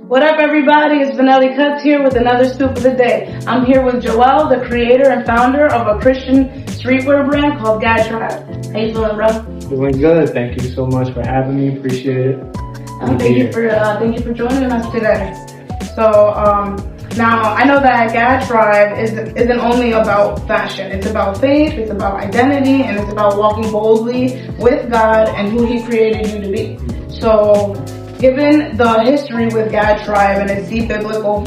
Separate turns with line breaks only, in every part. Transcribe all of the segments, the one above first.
What up, everybody? It's Vanelli Cuts here with another scoop of the day. I'm here with Joel, the creator and founder of a Christian streetwear brand called Gadtribe. How you feeling, bro?
Doing good. Thank you so much for having me. Appreciate it.
Thank you for joining us today. So now I know that Gadtribe isn't only about fashion. It's about faith. It's about identity, and it's about walking boldly with God and who He created you to be. So, given the history with Gadtribe and its deep biblical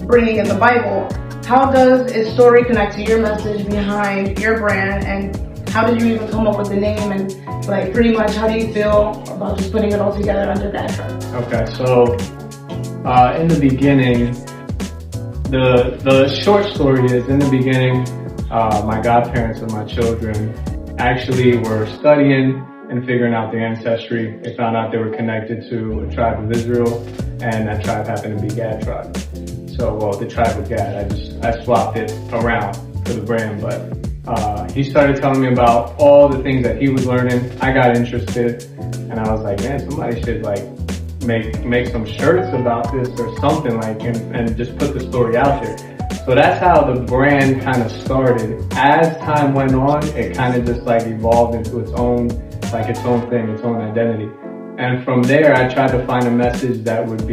bringing in the Bible, how does its story connect to your message behind your brand, and how did you even come up with the name, and like pretty much how do you feel about just putting it all together under Gadtribe?
Okay, so in the beginning, the short story is in the beginning, my godparents and my children actually were studying and figuring out their ancestry. They found out they were connected to a tribe of Israel, and that tribe happened to be Gadtribe. So, well, the Tribe of Gad. I swapped it around for the brand, but he started telling me about all the things that he was learning. I got interested, and I was like, man, somebody should like make some shirts about this or something, like, and just put the story out there. So that's how the brand kind of started. As time went on, it kind of just like evolved into its own thing, its own identity. And from there, I tried to find a message that would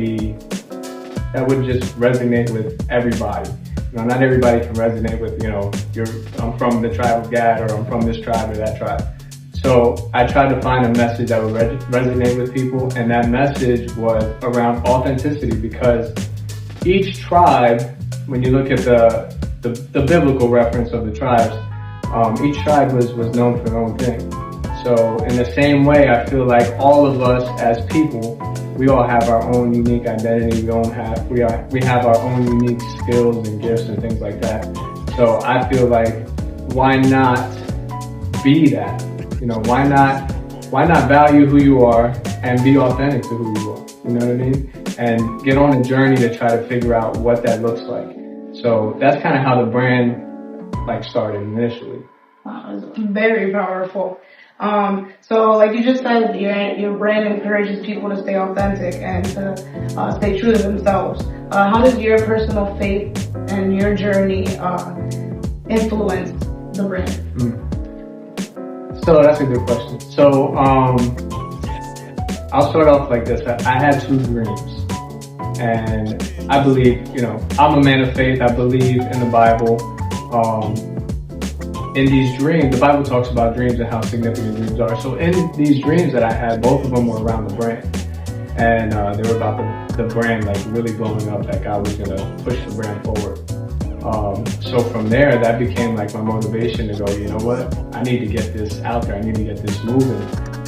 just resonate with everybody. You know, not everybody can resonate with, I'm from the Tribe of Gad, or I'm from this tribe or that tribe. So I tried to find a message that would resonate with people, and that message was around authenticity, because each tribe, when you look at the biblical reference of the tribes, each tribe was known for their own thing. So in the same way, I feel like all of us as people, we all have our own unique identity. We have our own unique skills and gifts and things like that. So I feel like, why not be that? You know, why not value who you are and be authentic to who you are? You know what I mean? And get on a journey to try to figure out what that looks like. So that's kind of how the brand started initially.
Wow, it's very powerful. So like you just said, your brand encourages people to stay authentic and to stay true to themselves. How does your personal faith and your journey influence the brand?
So that's a good question. So I'll start off like this. I had two dreams, and I believe, I'm a man of faith. I believe in the Bible. In these dreams, the Bible talks about dreams and how significant dreams are. So in these dreams that I had, both of them were around the brand. And they were about the brand really blowing up, that God was gonna push the brand forward. So from there, that became my motivation to go, you know what? I need to get this out there. I need to get this moving.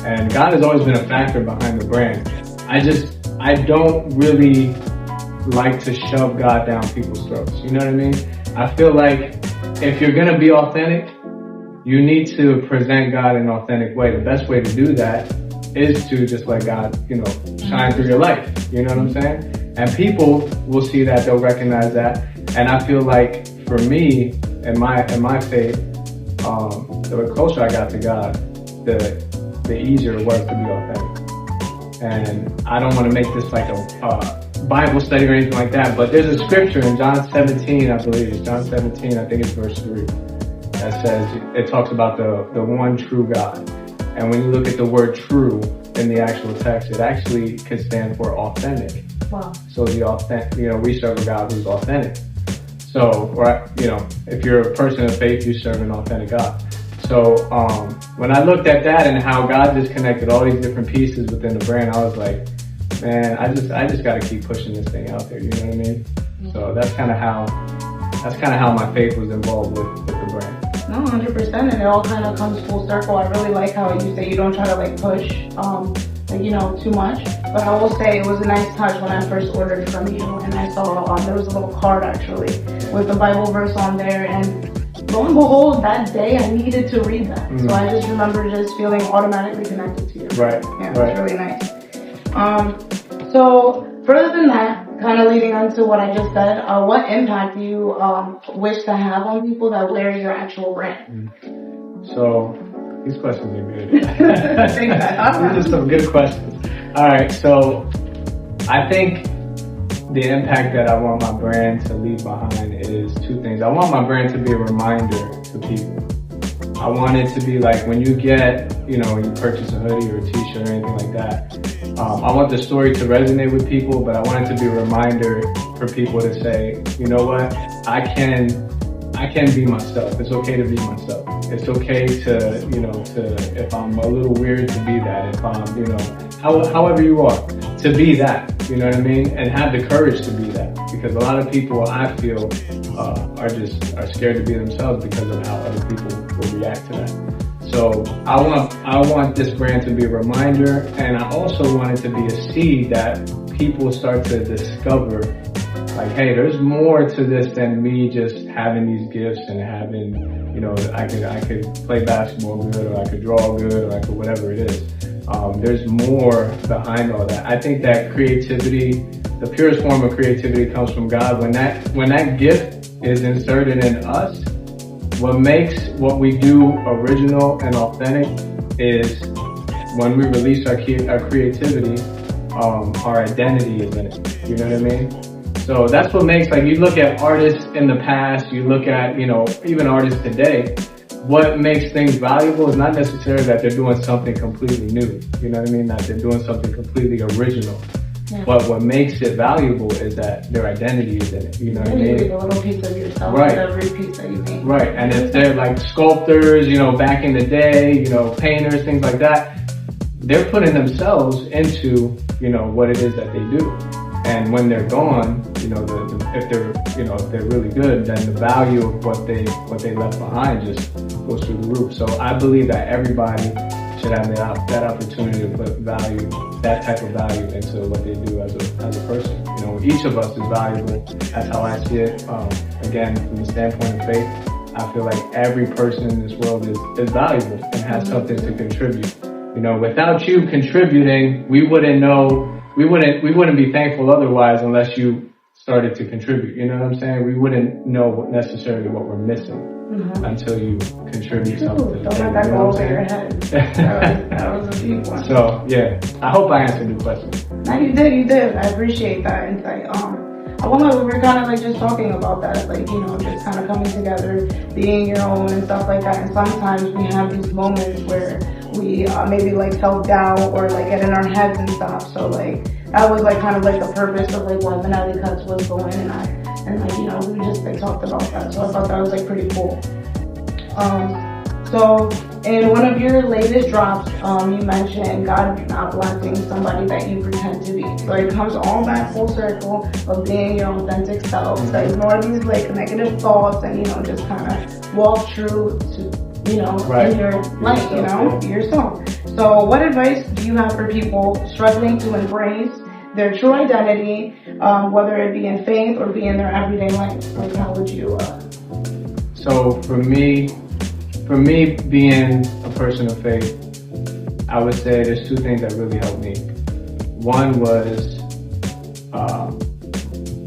And God has always been a factor behind the brand. I don't really like to shove God down people's throats. You know what I mean? I feel like if you're gonna be authentic, you need to present God in an authentic way. The best way to do that is to just let God, shine through your life. You know what I'm saying? And people will see that, they'll recognize that. And I feel like for me, in my faith, the closer I got to God, the easier it was to be authentic. And I don't want to make this like a Bible study or anything like that, but there's a scripture in John 17, I believe it's John 17, I think it's verse 3, that says, it talks about the one true God. And when you look at the word true in the actual text, it actually could stand for authentic.
Wow.
So the authentic, we serve a God who's authentic. So, if you're a person of faith, you serve an authentic God. So when I looked at that and how God just connected all these different pieces within the brand, I was like, man, I just got to keep pushing this thing out there. You know what I mean? So that's kind of how my faith was involved with the brand.
No, 100%, and it all kind of comes full circle. I really like how you say you don't try to push, too much. But I will say it was a nice touch when I first ordered from you, and I saw there was a little card actually with the Bible verse on there, and lo and behold, that day I needed to read that. So I just remember just feeling automatically connected to you.
Right.
Yeah, it was really nice. So further than that, kind of leading on to what I just said, what impact do you wish to have on people that wear your actual brand?
So these questions are good.
Thanks,
These are some good questions. All right, so I think the impact that I want my brand to leave behind is two things. I want my brand to be a reminder to people. I want it to be like when you get, you purchase a hoodie or a t-shirt or anything like that. I want the story to resonate with people, but I want it to be a reminder for people to say, you know what, I can be myself. It's okay to be myself. It's okay to, if I'm a little weird, to be that. If I'm, however you are, to be that, you know what I mean? And have the courage to be that. Because a lot of people, I feel, are scared to be themselves because of how other people will react to that. So I want this brand to be a reminder, and I also want it to be a seed that people start to discover. Like, hey, there's more to this than me just having these gifts and having, I could play basketball good, or I could draw good, or I could whatever it is. There's more behind all that. I think that creativity, the purest form of creativity, comes from God. When that gift is inserted in us, what makes what we do original and authentic is when we release our creativity, our identity is in it. You know what I mean? So that's what makes, like, you look at artists in the past, you look at, even artists today, what makes things valuable is not necessarily that they're doing something completely new. You know what I mean? That they're doing something completely original. Yeah. But what makes it valuable is that their identity is in it. You know what I mean?
You leave a little piece of yourself
in
every piece that you paint.
Right. And if they're like sculptors, back in the day, painters, things like that, they're putting themselves into, what it is that they do. And when they're gone, if they're really good, then the value of what they left behind just goes through the roof. So I believe that everybody should have that opportunity to put value, that type of value, into what they do as a person. Each of us is valuable. That's how I see it. Again, from the standpoint of faith, I feel like every person in this world is valuable and has something to contribute. Without you contributing, we wouldn't know. We wouldn't be thankful otherwise unless you started to contribute. You know what I'm saying? We wouldn't know necessarily what we're missing until you contribute something to the table.
Don't let that go over your head. That was a deep one.
So yeah, I hope I answered your question.
No, you did. I appreciate that insight. We were kind of like just talking about that, like, just kind of coming together, being your own and stuff like that. And sometimes we have these moments where we maybe like self-doubt or like get in our heads and stuff. So like that was like kind of like the purpose of like what Vanelli Cuts was going, and we just like talked about that. So I thought that was like pretty cool. So in one of your latest drops, you mentioned God not blessing somebody that you pretend to be. So it comes all back full circle of being your authentic self. So ignore these like negative thoughts and just kind of walk true to
right.
in your light, be yourself. So what advice do you have for people struggling to embrace their true identity, whether it be in faith or be in their everyday life? Like, how would you?
So for me, being a person of faith, I would say there's two things that really helped me. One was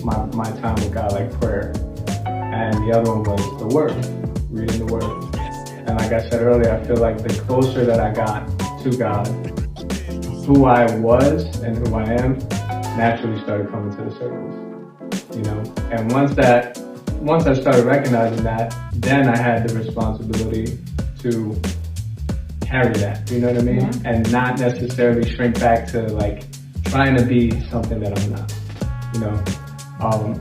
my time with God, like prayer, and the other one was the Word, reading the Word. And like I said earlier, I feel like the closer that I got to God, who I was and who I am naturally started coming to the surface. And once I started recognizing that, then I had the responsibility to carry that, you know what I mean? Yeah. And not necessarily shrink back to like trying to be something that I'm not,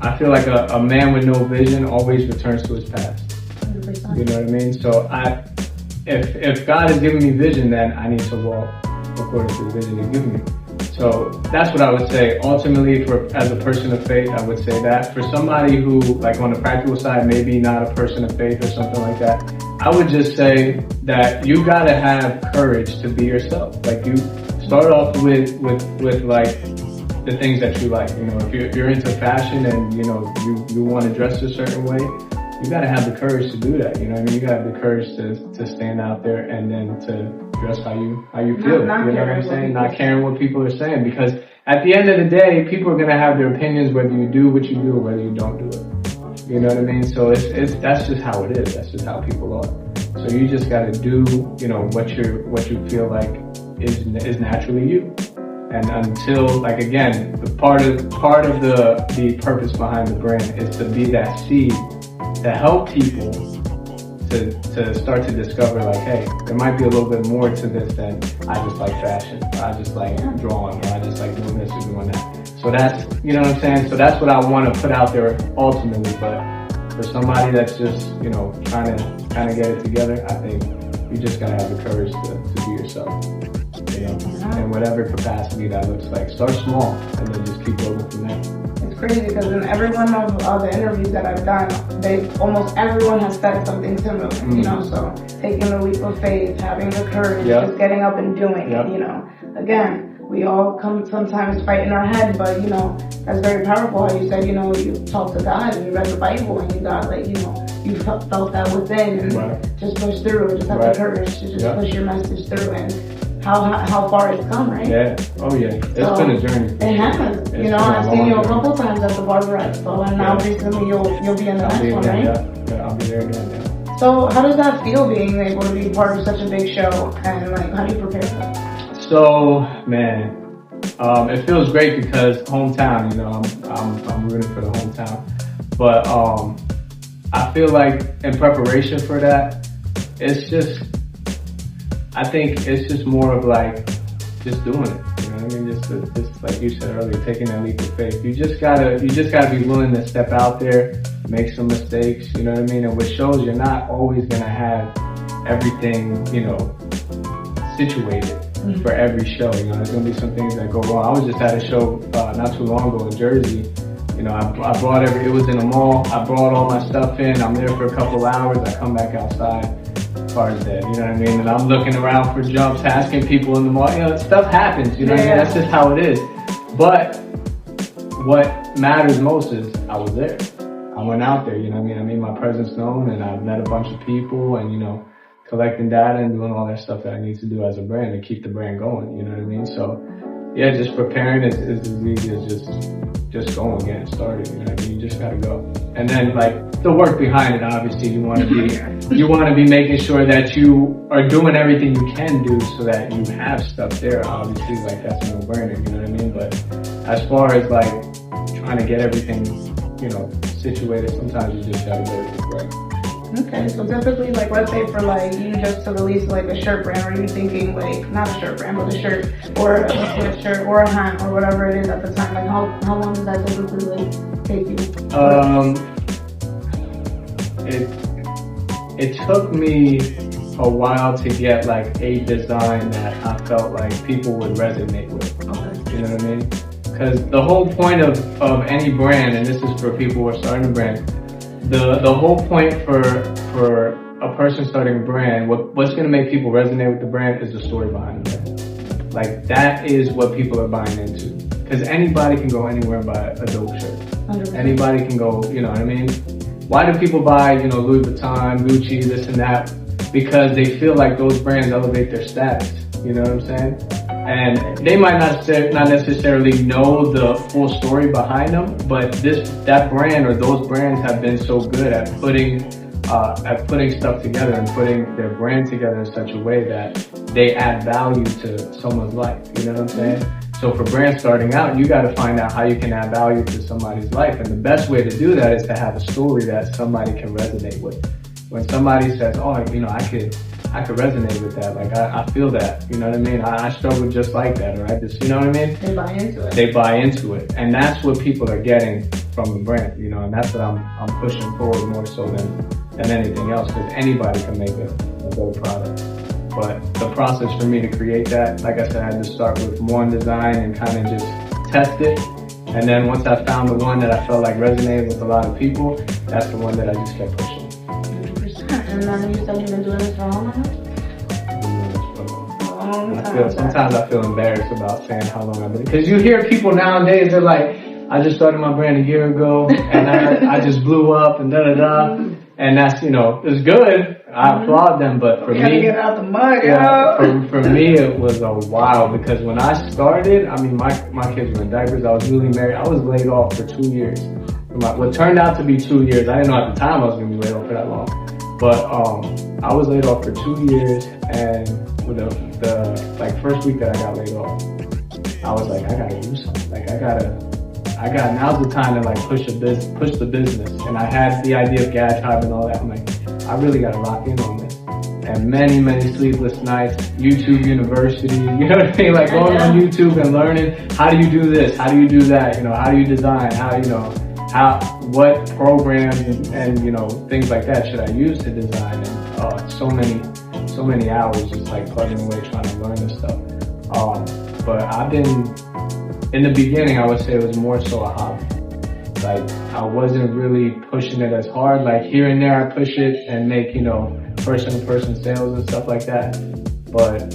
I feel like a man with no vision always returns to his past. 100%. You know what I mean? So if God has given me vision, then I need to walk according to the vision He's given me. So that's what I would say. Ultimately, as a person of faith, I would say that. For somebody who, like on the practical side, maybe not a person of faith or something like that, I would just say that you gotta have courage to be yourself. Like, you start off with like the things that you like. If you're into fashion and you want to dress a certain way, you gotta have the courage to do that. You know what I mean? You gotta have the courage to stand out there and then to dress how you feel.
Not
you know what I'm saying? Not caring what people are saying, because at the end of the day, people are gonna have their opinions whether you do what you do or whether you don't do it. You know what I mean? So that's just how it is. That's just how people are. So you just gotta do what you feel like is naturally you. And until, like, again, the part of the purpose behind the brand is to be that seed to help people to start to discover, like, hey, there might be a little bit more to this than I just like fashion, or I just like drawing, or I just like doing this or doing that. So that's, you know what I'm saying? So that's what I want to put out there ultimately. But for somebody that's just, you know, trying to kind of get it together, I think you just gotta have the courage to be yourself. You know, in whatever capacity that looks like. Start small and then just keep building from there.
It's crazy because in every one of the interviews that I've done, almost everyone has said something similar, you know, so taking the leap of faith, having the courage, just getting up and doing it, you know. Again, we all come sometimes fight in our head, but, you know, that's very powerful. How you said, you know, you talked to God and you read the Bible and you got, like, you know, you felt that within and just push through, just have the courage to just push your message through, and how far it's come, right?
Yeah. Oh yeah. It's been a journey.
It has. You know, I've seen you a couple times at the Barber Expo, and now recently you'll be in the next one, right?
Yeah, I'll be there again. Yeah.
So how does that feel, being able to be part of such a big show, and like how do you prepare for that?
So, man, it feels great because hometown. You know, I'm rooting for the hometown, but I feel like in preparation for that, it's just. I think it's just more of like just doing it. You know what I mean? Just like you said earlier, taking that leap of faith. You just gotta be willing to step out there, make some mistakes. You know what I mean? And with shows, you're not always gonna have everything, you know, situated for every show. You know, there's gonna be some things that go wrong. I was just at a show not too long ago in Jersey. You know, I brought it was in a mall. I brought all my stuff in. I'm there for a couple hours. I come back outside. Car's dead, you know what I mean? And I'm looking around for jumps, asking people in the mall, you know, stuff happens, you know what I mean? That's just how it is. But what matters most is I was there. I went out there, you know what I mean? I made my presence known, and I met a bunch of people, and, you know, collecting data and doing all that stuff that I need to do as a brand to keep the brand going, you know what I mean? So, yeah, just preparing is as easy as just going, getting started, you know what I mean? You just gotta go. And then, like, the work behind it, obviously, you want to be making sure that you are doing everything you can do so that you have stuff there. Obviously, like, that's a no-brainer, you know what I mean? But as far as, like, trying to get everything, you know, situated, sometimes you just gotta get it right.
Okay, so typically, like, let's say for, like, you just to release, like, a shirt brand, are you thinking, like, not a shirt brand, but a shirt, or a sweatshirt, or a hat, or whatever it is at the time? Like, how long does that typically, like, take you?
It took me a while to get, like, a design that I felt like people would resonate with. Okay. You know what I mean? Because the whole point of any brand, and this is for people who are starting a brand, the whole point for a person starting a brand, what's going to make people resonate with the brand is the story behind the brand. Like, that is what people are buying into. Because anybody can go anywhere and buy a dope shirt. 100%. Anybody can go, you know what I mean? Why do people buy, you know, Louis Vuitton, Gucci, this and that? Because they feel like those brands elevate their status. You know what I'm saying? And they might not necessarily know the full story behind them, but that brand or those brands have been so good at putting stuff together and putting their brand together in such a way that they add value to someone's life. You know what I'm saying? So for brands starting out, you got to find out how you can add value to somebody's life. And the best way to do that is to have a story that somebody can resonate with. When somebody says, oh, you know, I could resonate with that. Like, I feel that, you know what I mean? I struggle just like that, or I just, you know what I mean?
They buy into it.
They buy into it. And that's what people are getting from the brand, you know, and that's what I'm pushing forward more so than anything else, because anybody can make a good product. But the process for me to create that, like I said, I had to start with one design and kind of just test it. And then once I found the one that I felt like resonated with a lot of people, that's the one that I just kept pushing.
100%. And then you said you've been doing this for how long?
Sometimes I feel embarrassed about saying how long I've been, because you hear people nowadays, they're like, I just started my brand a year ago and I just blew up and da-da-da. And that's, you know, it's good. I applaud them, but for me,
get out the mud,
for me, it was a while, because when I started, I mean, my kids were in diapers. I was newly married. I was laid off for 2 years. What turned out to be 2 years. I didn't know at the time I was going to be laid off for that long. But I was laid off for 2 years, and with the first week that I got laid off, I was like, I gotta do something. Like now's the time to like push the business. And I had the idea of Gadtribe and all that. I'm like, I really gotta lock in on this. And many, many sleepless nights, YouTube University, you know what I mean? Like going on YouTube and learning, how do you do this? How do you do that? You know, how do you design? What programs and you know, things like that should I use to design? And so many hours just like plugging away trying to learn this stuff. But I've been, in the beginning, I would say it was more so a hobby. Like I wasn't really pushing it as hard. Like here and there I push it and make, you know, person-to-person sales and stuff like that. But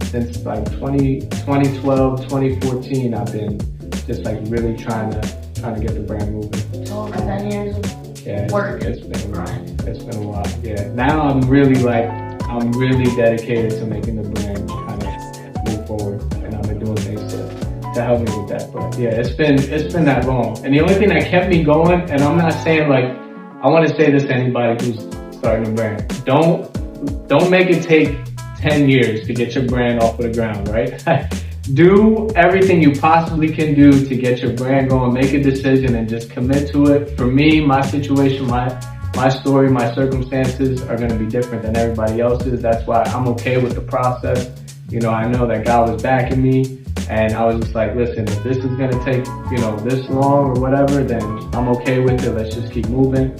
since like 2012, 2014, I've been just like really trying to get the brand moving.
So over 10 years of work.
It's been a while. Yeah. Now I'm really dedicated to making the brand kind of move forward, and I've been doing things to help me with that. But yeah, it's been that long. And the only thing that kept me going, and I'm not saying like, I want to say this to anybody who's starting a brand. Don't make it take 10 years to get your brand off of the ground, right? Do everything you possibly can do to get your brand going, make a decision and just commit to it. For me, my situation, my story, my circumstances are going to be different than everybody else's. That's why I'm okay with the process. You know, I know that God was backing me, and I was just like, listen, if this is going to take, you know, this long or whatever, then I'm okay with it. Let's just keep moving.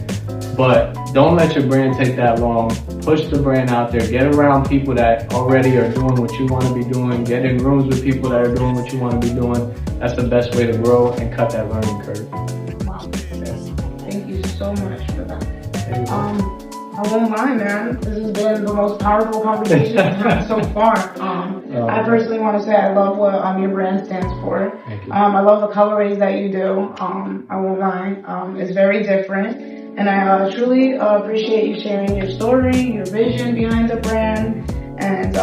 But don't let your brand take that long. Push the brand out there. Get around people that already are doing what you want to be doing. Get in rooms with people that are doing what you want to be doing. That's the best way to grow and cut that learning curve.
Wow. Yes. Thank you so much for that. I won't lie, man. This has been the most powerful conversation we've had so far. I personally want to say I love what your brand stands for.
Thank you.
I love the colorways that you do. I won't lie. It's very different. And I truly appreciate you sharing your story, your vision behind the brand. And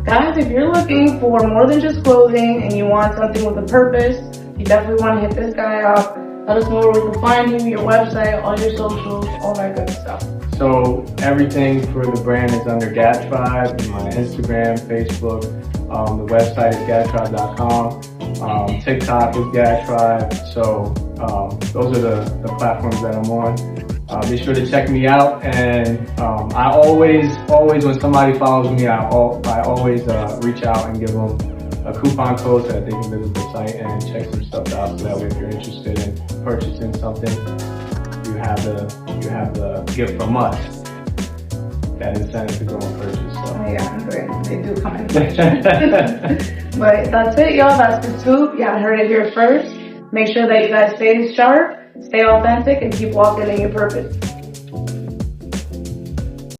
guys, if you're looking for more than just clothing and you want something with a purpose, you definitely want to hit this guy up. Let us know where we can find you, your website, all your socials, all that good stuff.
So everything for the brand is under Gadtribe, my Instagram, Facebook. The website is gadtribe.com. TikTok is Gadtribe. So those are the platforms that I'm on. Be sure to check me out. And I always when somebody follows me, I always reach out and give them a coupon code so that they can visit the site and check some stuff out. So that way, if you're interested in purchasing something, you have the gift from us, that incentive to go and purchase. So.
Oh yeah, they do come in. But that's it, y'all. That's the scoop. Y'all heard it here first. Make sure that you guys stay sharp, stay authentic, and keep walking in your purpose.